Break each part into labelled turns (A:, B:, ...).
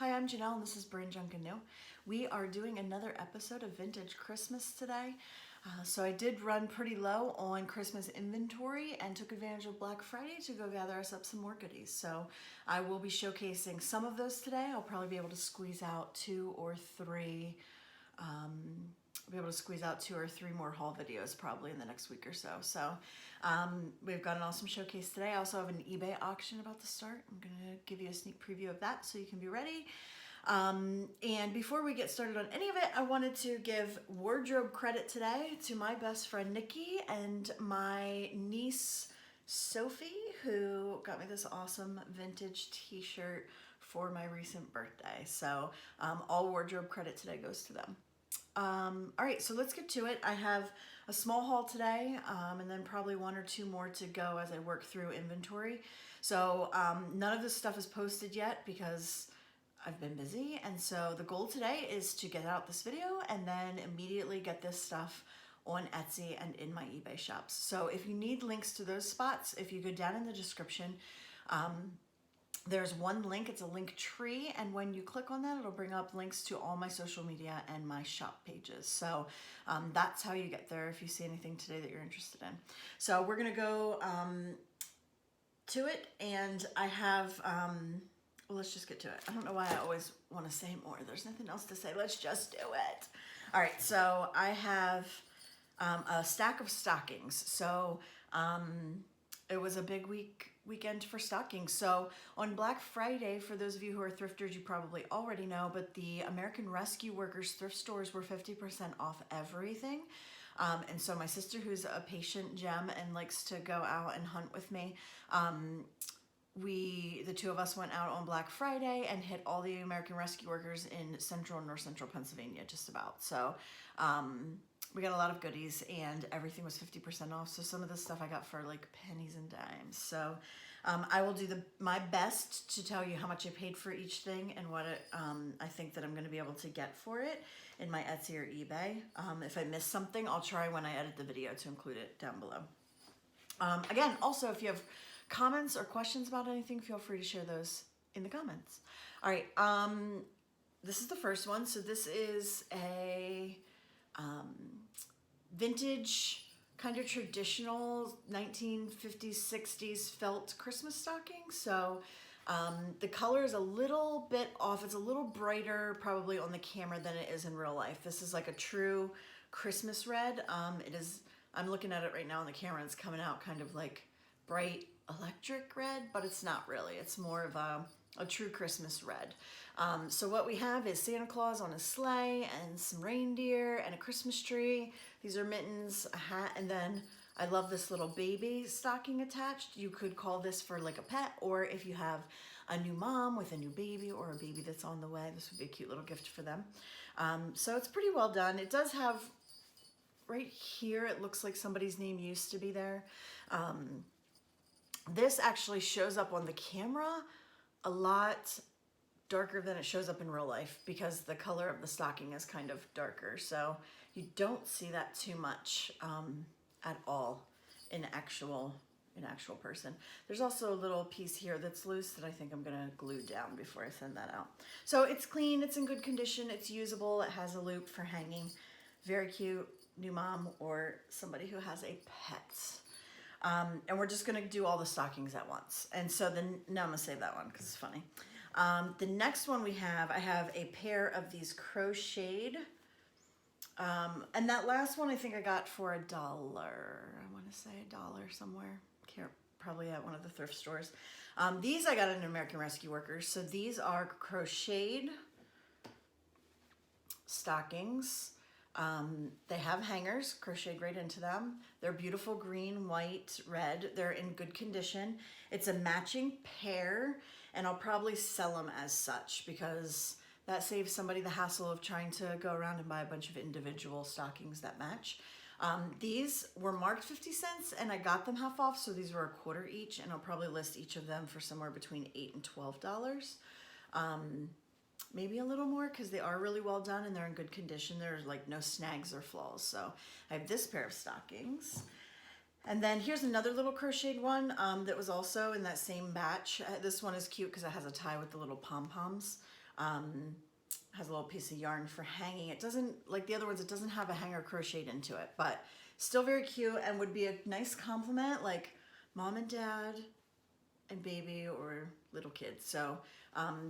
A: Hi, I'm Janelle and this is brand Junkin New. We are doing another episode of Vintage Christmas today. So I did run pretty low on Christmas inventory and took advantage of Black Friday to go gather us up some more goodies. So I will be showcasing some of those today. I'll probably be able to squeeze out two or three more haul videos probably in the next week or so. So we've got an awesome showcase today. I also have an eBay auction about to start. I'm gonna give you a sneak preview of that so you can be ready. And before we get started on any of it, I wanted to give wardrobe credit today to my best friend Nikki and my niece Sophie, who got me this awesome vintage t-shirt for my recent birthday. So all wardrobe credit today goes to them. All right, so let's get to it. I have a small haul today, and then probably one or two more to go as I work through inventory. So none of this stuff is posted yet because I've been busy, and so the goal today is to get out this video and then immediately get this stuff on Etsy and in my eBay shops. So if you need links to those spots, if you go down in the description, there's one link, it's a link tree, and when you click on that, it'll bring up links to all my social media and my shop pages. So that's how you get there if you see anything today that you're interested in. So we're gonna go to it, and I have, well, let's just get to it. I don't know why I always want to say more. There's nothing else to say. Let's just do it. All right, so I have a stack of stockings. So it was a big weekend for stockings. So on Black Friday, for those of you who are thrifters, you probably already know, but the American Rescue Workers thrift stores were 50% off everything. And so my sister, who's a patient gem and likes to go out and hunt with me, the two of us went out on Black Friday and hit all the American Rescue Workers in central and north central Pennsylvania, just about. So we got a lot of goodies and everything was 50% off. So some of this stuff I got for like pennies and dimes. So I will do my best to tell you how much I paid for each thing and what I think that I'm going to be able to get for it in my Etsy or eBay. If I miss something, I'll try when I edit the video to include it down below. Again, also, if you have comments or questions about anything, feel free to share those in the comments. All right, this is the first one. So this is a vintage, kind of traditional 1950s, 60s felt Christmas stocking. So the color is a little bit off. It's a little brighter probably on the camera than it is in real life. This is like a true Christmas red. I'm looking at it right now on the camera. It's coming out kind of like bright electric red, but it's not really. It's more of a true Christmas red. So what we have is Santa Claus on a sleigh and some reindeer and a Christmas tree. These are mittens, a hat, and then I love this little baby stocking attached. You could call this for like a pet, or if you have a new mom with a new baby or a baby that's on the way, this would be a cute little gift for them. So it's pretty well done. It does have, right here, it looks like somebody's name used to be there. This actually shows up on the camera a lot darker than it shows up in real life because the color of the stocking is kind of darker. So you don't see that too much at all in actual person. There's also a little piece here that's loose that I think I'm gonna glue down before I send that out. So it's clean, it's in good condition, it's usable, it has a loop for hanging. Very cute, new mom or somebody who has a pet. And we're just gonna do all the stockings at once. And so now I'm gonna save that one because it's funny. The next one I have a pair of these crocheted, and that last one I think I got for $1. I wanna say $1 somewhere. Probably at one of the thrift stores. These I got at American Rescue Workers. So these are crocheted stockings. They have hangers crocheted right into them. They're beautiful green, white, red. They're in good condition. It's a matching pair, and I'll probably sell them as such because that saves somebody the hassle of trying to go around and buy a bunch of individual stockings that match. These were marked 50 cents and I got them half off, so these were $1 each, and I'll probably list each of them for somewhere between $8 and $12. Maybe a little more because they are really well done and they're in good condition. There's like no snags or flaws. So I have this pair of stockings. And then here's another little crocheted one that was also in that same batch. This one is cute because it has a tie with the little pom-poms. Has a little piece of yarn for hanging. It doesn't, like the other ones, it doesn't have a hanger crocheted into it, but still very cute and would be a nice compliment, like mom and dad and baby or little kids. So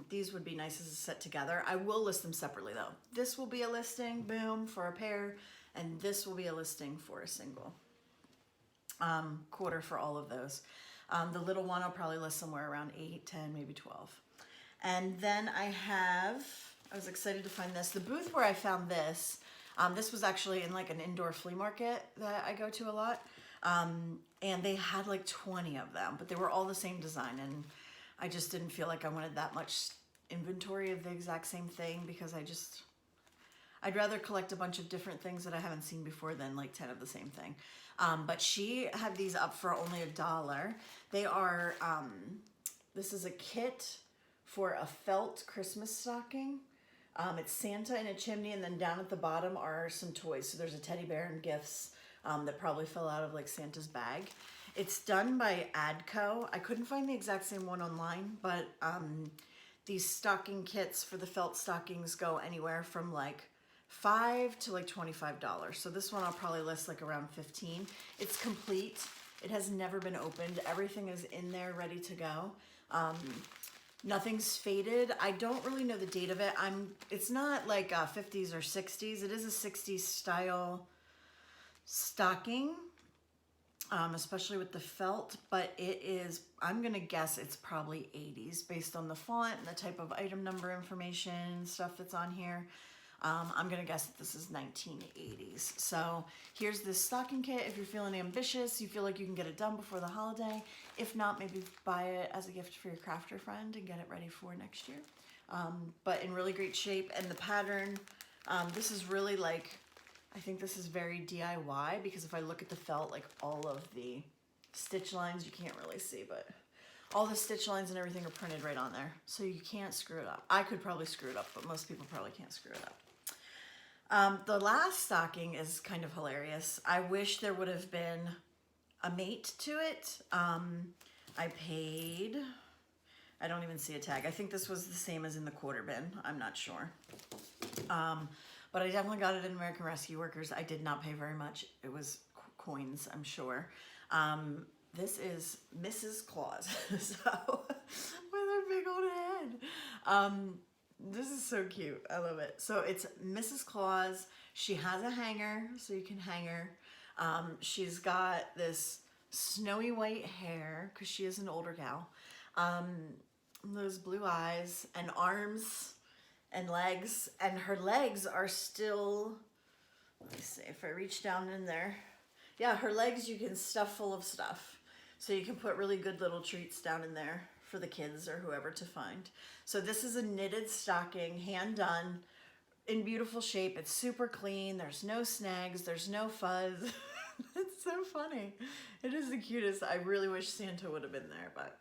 A: these would be nice as a set together. I will list them separately though. This will be a listing, boom, for a pair, and this will be a listing for a single. Quarter for all of those. The little one I'll probably list somewhere around 8, 10, maybe 12. And then I was excited to find this. The booth where I found this, this was actually in like an indoor flea market that I go to a lot. And they had like 20 of them, but they were all the same design. And I just didn't feel like I wanted that much inventory of the exact same thing because I'd rather collect a bunch of different things that I haven't seen before than like 10 of the same thing. But she had these up for only $1. They are, this is a kit for a felt Christmas stocking. It's Santa in a chimney, and then down at the bottom are some toys. So there's a teddy bear and gifts that probably fell out of like Santa's bag. It's done by Adco. I couldn't find the exact same one online, but these stocking kits for the felt stockings go anywhere from like $5 to like $25. So this one I'll probably list like around 15. It's complete. It has never been opened. Everything is in there ready to go. Nothing's faded. I don't really know the date of it. It's not like 50s or 60s. It is a 60s style stocking, especially with the felt, but it is, I'm gonna guess it's probably 80s based on the font and the type of item number information stuff that's on here. I'm gonna guess that this is 1980s. So here's this stocking kit. If you're feeling ambitious, you feel like you can get it done before the holiday. If not, maybe buy it as a gift for your crafter friend and get it ready for next year. But in really great shape. And the pattern, this is really like, I think this is very DIY because if I look at the felt, like all of the stitch lines, you can't really see, but all the stitch lines and everything are printed right on there. So you can't screw it up. I could probably screw it up, but most people probably can't screw it up. The last stocking is kind of hilarious. I wish there would have been a mate to it. I paid, I don't even see a tag. I think this was the same as in the quarter bin. I'm not sure. But I definitely got it in American Rescue Workers. I did not pay very much. It was coins, I'm sure. This is Mrs. Claus. So, with her big old head. This is so cute. I love it. So it's Mrs. Claus. She has a hanger, so you can hang her. She's got this snowy white hair, because she is an older gal. Those blue eyes and arms and legs. And her legs are still, let me see if I reach down in there. Yeah, her legs you can stuff full of stuff. So you can put really good little treats down in there for the kids or whoever to find. So this is a knitted stocking, hand done, in beautiful shape. It's super clean. There's no snags. There's no fuzz. It's so funny. It is the cutest. I really wish Santa would have been there, but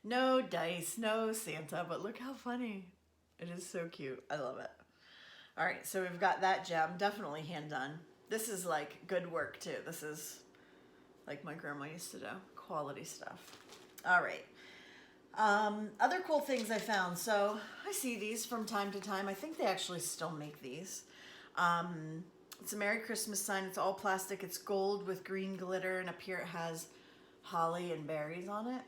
A: no dice, no Santa, but look how funny. It is so cute. I love it. All right, so we've got that gem, definitely hand done. This is like good work too. This is like my grandma used to do, quality stuff. All right. Other cool things I found. So I see these from time to time. I think they actually still make these. It's a Merry Christmas sign. It's all plastic. It's gold with green glitter, and up here it has holly and berries on it.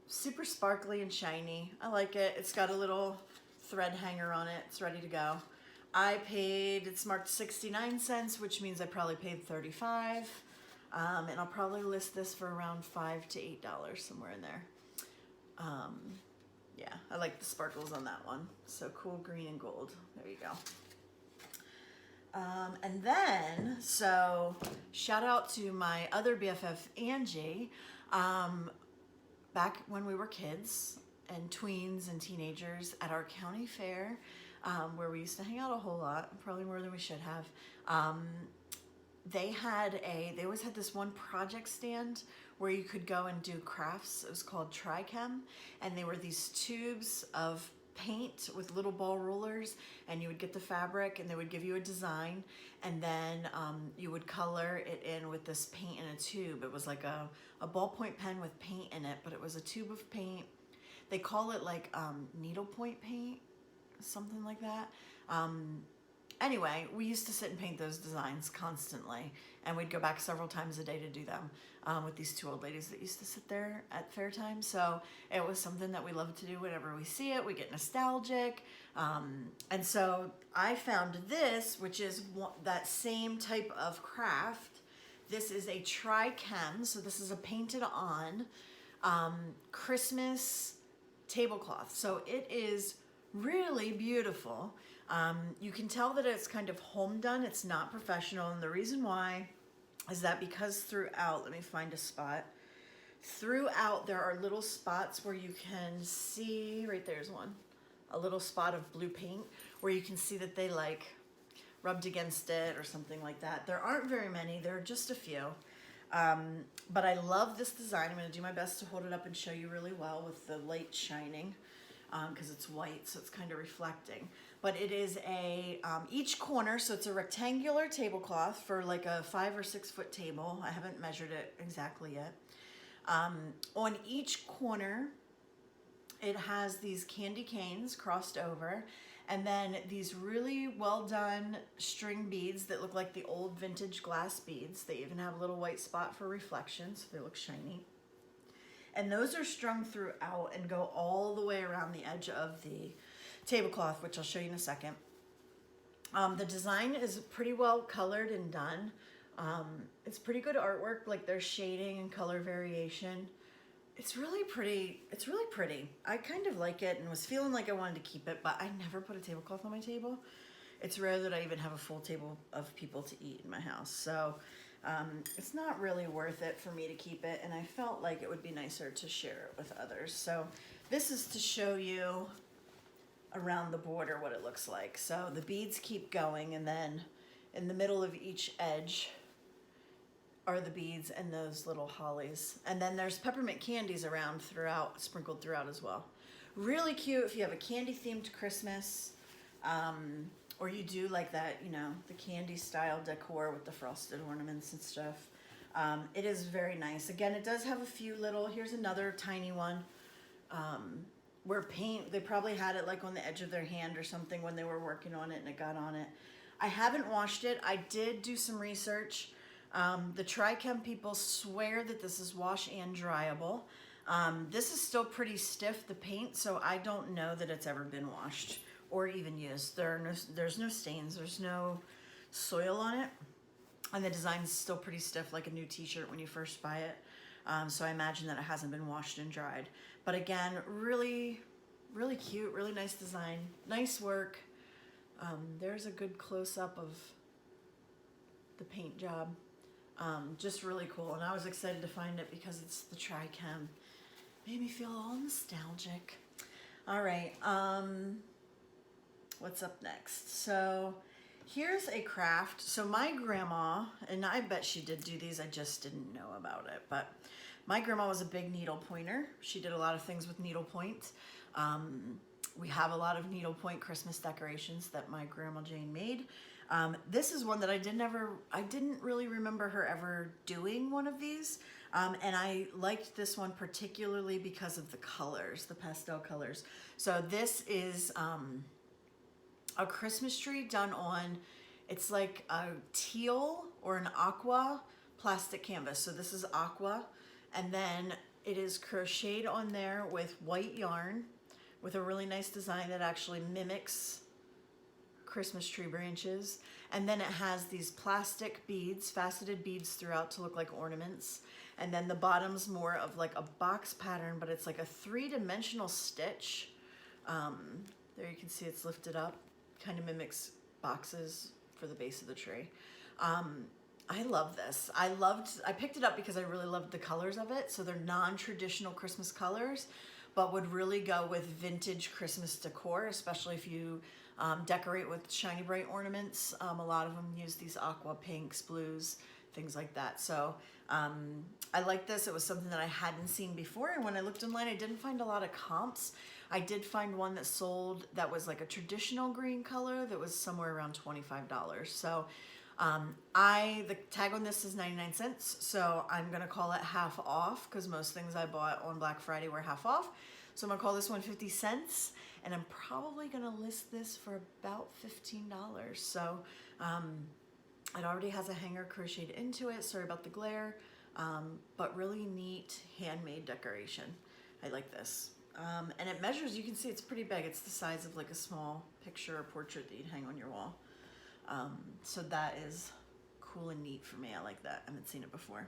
A: Super sparkly and shiny. I like it. It's got a little thread hanger on it. It's ready to go. I paid, it's marked 69 cents, which means I probably paid 35. And I'll probably list this for around $5 to $8, somewhere in there. Yeah, I like the sparkles on that one. So cool green and gold. There you go. And then, so shout out to my other BFF, Angie. Back when we were kids and tweens and teenagers at our county fair, where we used to hang out a whole lot, probably more than we should have, they always had this one project stand where you could go and do crafts. It was called Trichem, and they were these tubes of paint with little ball rollers, and you would get the fabric and they would give you a design, and then you would color it in with this paint in a tube. It was like a ballpoint pen with paint in it, but it was a tube of paint They call it like needlepoint paint, something like that. Anyway, we used to sit and paint those designs constantly, and we'd go back several times a day to do them with these two old ladies that used to sit there at fair time. So it was something that we loved to do whenever we see it. We get nostalgic. And so I found this, which is that same type of craft. This is a tri-chem, so this is a painted on Christmas tablecloth. So it is really beautiful. You can tell that it's kind of home done. It's not professional. And the reason why is that because throughout, let me find a spot. Throughout, there are little spots where you can see, right there's one, a little spot of blue paint where you can see that they like rubbed against it or something like that. There aren't very many. There are just a few. But I love this design. I'm going to do my best to hold it up and show you really well with the light shining because it's white, so it's kind of reflecting. But it is a, each corner, so it's a rectangular tablecloth for like a 5 or 6 foot table. I haven't measured it exactly yet. On each corner, it has these candy canes crossed over, and then these really well done string beads that look like the old vintage glass beads. They even have a little white spot for reflection, so they look shiny. And those are strung throughout and go all the way around the edge of the tablecloth, which I'll show you in a second. The design is pretty well colored and done. It's pretty good artwork, like there's shading and color variation. It's really pretty. It's really pretty. I kind of like it and was feeling like I wanted to keep it, but I never put a tablecloth on my table. It's rare that I even have a full table of people to eat in my house. So it's not really worth it for me to keep it, and I felt like it would be nicer to share it with others. So this is to show you around the border what it looks like. So the beads keep going, and then in the middle of each edge are the beads and those little hollies. And then there's peppermint candies around throughout, sprinkled throughout as well. Really cute if you have a candy themed Christmas, or you do like that, you know, the candy style decor with the frosted ornaments and stuff. It is very nice. Again, it does have a few little, here's another tiny one, where paint, they probably had it like on the edge of their hand or something when they were working on it and it got on it. I haven't washed it. I did do some research. The Tri-Chem people swear that this is wash and dryable. This is still pretty stiff, the paint, so I don't know that it's ever been washed or even used. There's no stains, there's no soil on it, and the design's still pretty stiff, like a new t-shirt when you first buy it. So I imagine that it hasn't been washed and dried. But again, really, really cute, really nice design, nice work. There's a good close-up of the paint job. Just really cool, and I was excited to find it because it's the Tri-Chem. Made me feel all nostalgic. All right, what's up next? So here's a craft. So my grandma, and I bet she did do these, I just didn't know about it, but my grandma was a big needlepointer. She did a lot of things with needlepoint. We have a lot of needlepoint Christmas decorations that my Grandma Jane made. This is one that I didn't really remember her ever doing one of these. And I liked this one particularly because of the colors, the pastel colors. So this is a Christmas tree done on, it's like a teal or an aqua plastic canvas. So this is aqua, and then it is crocheted on there with white yarn with a really nice design that actually mimics Christmas tree branches. And then it has these plastic beads, faceted beads throughout to look like ornaments. And then the bottom's more of like a box pattern, but it's like a 3-dimensional stitch. There you can see it's lifted up, kind of mimics boxes for the base of the tree. I love this. I picked it up because I really loved the colors of it. So they're non-traditional Christmas colors, but would really go with vintage Christmas decor, especially if you decorate with shiny bright ornaments. A lot of them use these aqua pinks, blues, things like that. So I like this. It was something that I hadn't seen before, and when I looked online, I didn't find a lot of comps. I did find one that sold that was like a traditional green color that was somewhere around $25. So the tag on this is 99 cents, so I'm gonna call it half off because most things I bought on Black Friday were half off. So I'm gonna call this one 50 cents, and I'm probably gonna list this for about $15. So it already has a hanger crocheted into it. Sorry about the glare, but really neat handmade decoration. I like this. And it measures, you can see it's pretty big. It's the size of like a small picture or portrait that you'd hang on your wall. So that is cool and neat for me. I like that. I haven't seen it before.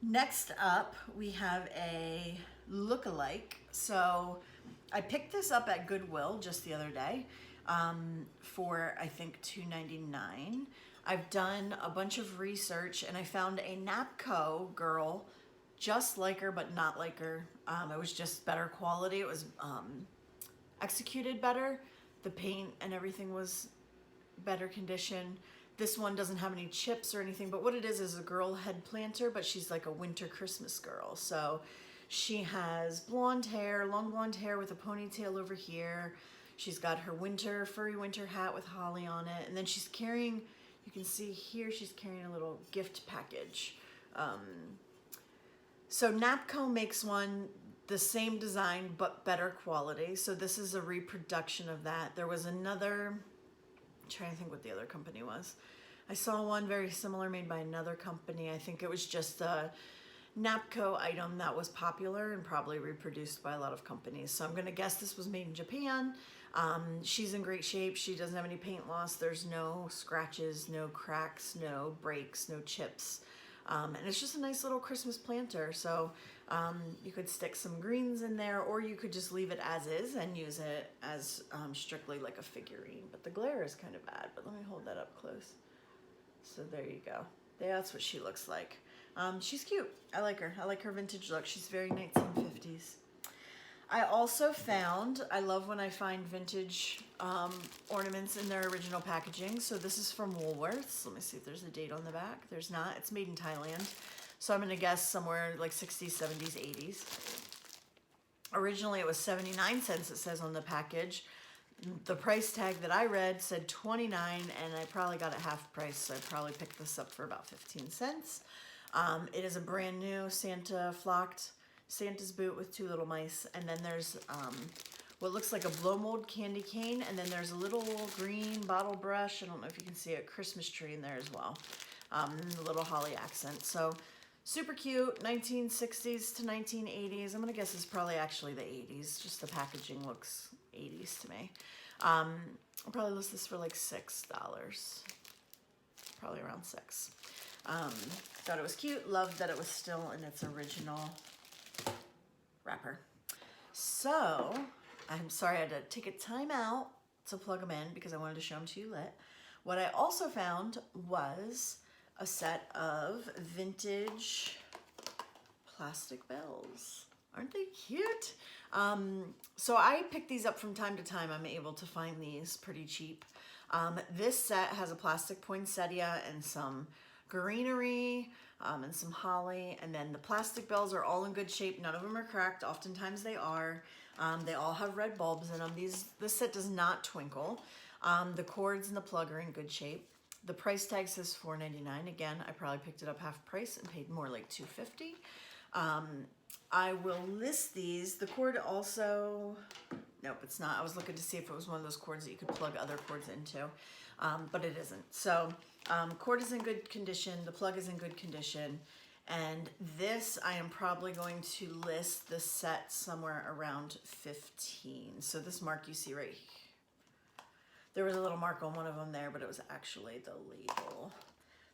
A: Next up, we have a look-alike. So I picked this up at Goodwill just the other day for I think $2.99. I've done a bunch of research and I found a Napco girl just like her but not like her. It was just better quality. It was executed better. The paint and everything was better condition. This one doesn't have any chips or anything, but what it is a girl head planter, but she's like a winter Christmas girl. So she has blonde hair, long blonde hair with a ponytail over here. She's got her furry winter hat with holly on it. And then she's carrying, you can see here, she's carrying a little gift package. So Napco makes one the same design, but better quality. So this is a reproduction of that. There was another, I'm trying to think what the other company was. I saw one very similar made by another company. I think it was just a Napco item that was popular and probably reproduced by a lot of companies. So I'm gonna guess this was made in Japan. She's in great shape. She doesn't have any paint loss. There's no scratches, no cracks, no breaks, no chips. And it's just a nice little Christmas planter. So you could stick some greens in there, or you could just leave it as is and use it as strictly like a figurine. But the glare is kind of bad, but let me hold that up close. So there you go. That's what she looks like. She's cute. I like her. I like her vintage look. She's very 1950s. I also found, I love when I find vintage ornaments in their original packaging. So this is from Woolworths. Let me see if there's a date on the back. There's not. It's made in Thailand. So I'm going to guess somewhere like 60s, 70s, 80s. Originally it was 79 cents, it says on the package. The price tag that I read said 29, and I probably got it half price, so I probably picked this up for about 15 cents. It is a brand new Santa flocked Santa's boot with two little mice, and then there's what looks like a blow mold candy cane, and then there's a little green bottle brush. I don't know if you can see a Christmas tree in there as well, and a little holly accent. So super cute, 1960s to 1980s. I'm gonna guess it's probably actually the 80s. Just the packaging looks 80s to me. I'll probably list this for like $6, probably around $6. Thought it was cute. Loved that it was still in its original wrapper. So I'm sorry I had to take a time out to plug them in because I wanted to show them to you lit. What I also found was a set of vintage plastic bells. Aren't they cute? So I pick these up from time to time. I'm able to find these pretty cheap. This set has a plastic poinsettia and some greenery and some holly, and then the plastic bells are all in good shape. None of them are cracked. Oftentimes they are. They all have red bulbs in them. This set does not twinkle. The cords and the plug are in good shape. The price tag says $4.99. Again, I probably picked it up half price and paid more like $2.50. I will list these. The cord also, nope, it's not. I was looking to see if it was one of those cords that you could plug other cords into, but it isn't. So cord is in good condition. The plug is in good condition. And this, I am probably going to list the set somewhere around 15. So this mark you see right here, there was a little mark on one of them there, but it was actually the label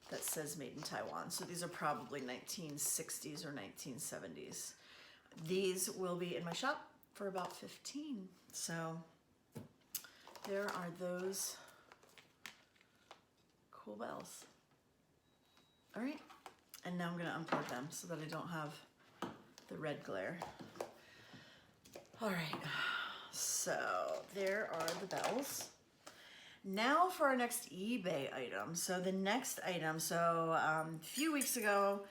A: that says made in Taiwan. So these are probably 1960s or 1970s. These will be in my shop for about 15. So there are those cool bells. All right, and now I'm gonna unplug them so that I don't have the red glare. All right, so there are the bells. Now for our next eBay item. So the next item, a few weeks ago,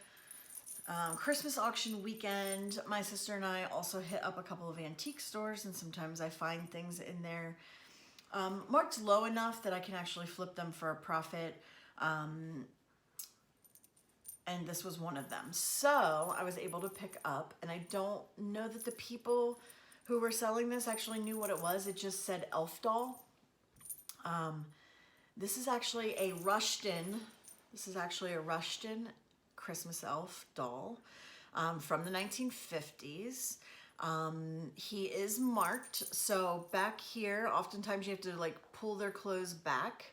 A: Christmas auction weekend, my sister and I also hit up a couple of antique stores, and sometimes I find things in there marked low enough that I can actually flip them for a profit. And this was one of them. So I was able to pick up, and I don't know that the people who were selling this actually knew what it was. It just said Elf Doll. This is actually a Rushton. This is actually a Rushton Christmas elf doll from the 1950s. He is marked. So back here, oftentimes you have to like pull their clothes back.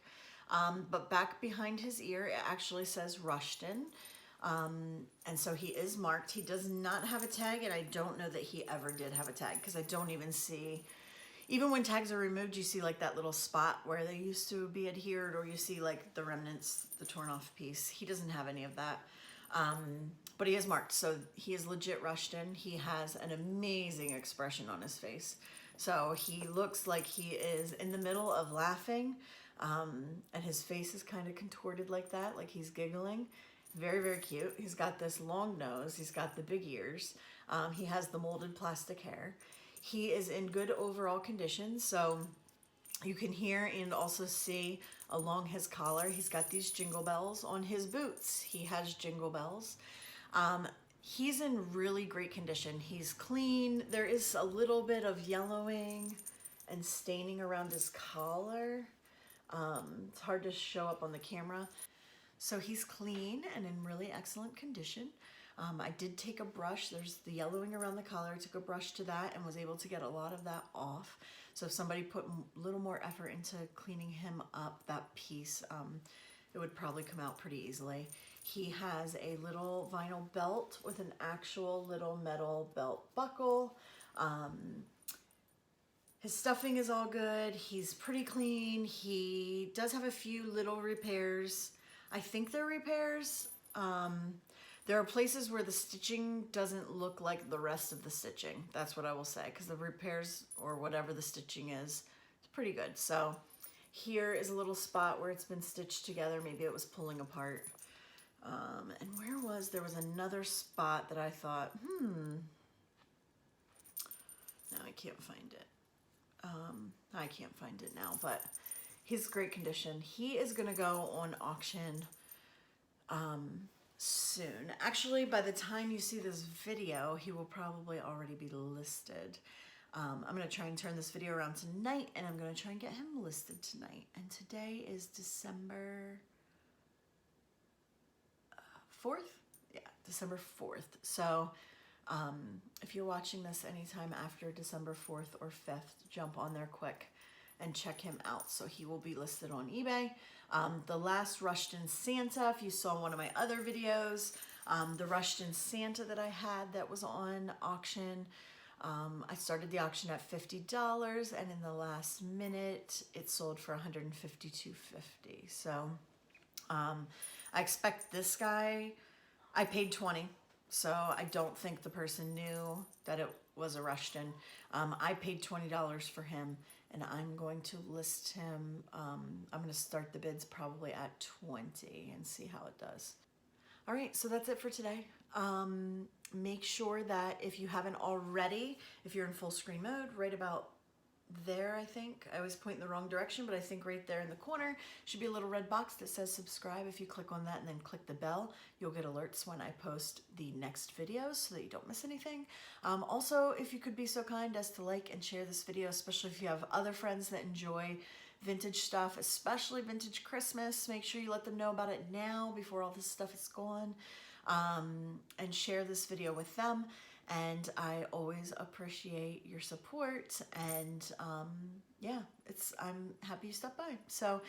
A: But back behind his ear, it actually says Rushton. And so he is marked. He does not have a tag, and I don't know that he ever did have a tag because I don't even see, even when tags are removed, you see like that little spot where they used to be adhered, or you see like the remnants, the torn off piece. He doesn't have any of that. But he is marked, so he is legit Rushton. He has an amazing expression on his face. So he looks like he is in the middle of laughing, and his face is kind of contorted like that, like he's giggling. Very, very cute. He's got this long nose. He's got the big ears. He has the molded plastic hair. He is in good overall condition. So you can hear and also see along his collar, he's got these jingle bells. On his boots, he has jingle bells. He's in really great condition. He's clean. There is a little bit of yellowing and staining around his collar. It's hard to show up on the camera. So he's clean and in really excellent condition. I did take a brush. There's the yellowing around the collar. I took a brush to that and was able to get a lot of that off. So if somebody put a little more effort into cleaning him up, that piece, it would probably come out pretty easily. He has a little vinyl belt with an actual little metal belt buckle. His stuffing is all good. He's pretty clean. He does have a few little repairs. I think they're repairs. There are places where the stitching doesn't look like the rest of the stitching. That's what I will say, because the repairs or whatever the stitching is, it's pretty good. So here is a little spot where it's been stitched together. Maybe it was pulling apart. And there was another spot that I thought, now I can't find it. I can't find it now, but he's great condition. He is gonna go on auction soon. Actually, by the time you see this video, he will probably already be listed. I'm gonna try and turn this video around tonight, and I'm gonna try and get him listed tonight. And today is December 4th? Yeah, December 4th. So if you're watching this anytime after December 4th or 5th, jump on there quick and check him out. So he will be listed on eBay. The last Rushton Santa, if you saw one of my other videos, the Rushton Santa that I had that was on auction, I started the auction at $50, and in the last minute it sold for $152.50. So I expect this guy, I paid $20. So I don't think the person knew that it was a Rushton. I paid $20 for him, and I'm going to list him. I'm going to start the bids probably at 20 and see how it does. All right, so that's it for today. Make sure that if you haven't already, if you're in full screen mode, right about there, I think. I always point in the wrong direction, but I think right there in the corner should be a little red box that says subscribe. If you click on that and then click the bell, you'll get alerts when I post the next videos so that you don't miss anything. Also, if you could be so kind as to like and share this video, especially if you have other friends that enjoy vintage stuff, especially vintage Christmas, make sure you let them know about it now before all this stuff is gone, and share this video with them. And I always appreciate your support, and yeah, I'm happy you stopped by. So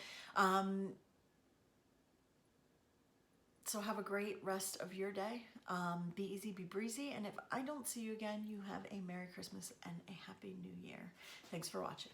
A: so have a great rest of your day. Be easy, be breezy, and if I don't see you again, you have a Merry Christmas and a Happy New Year. Thanks for watching.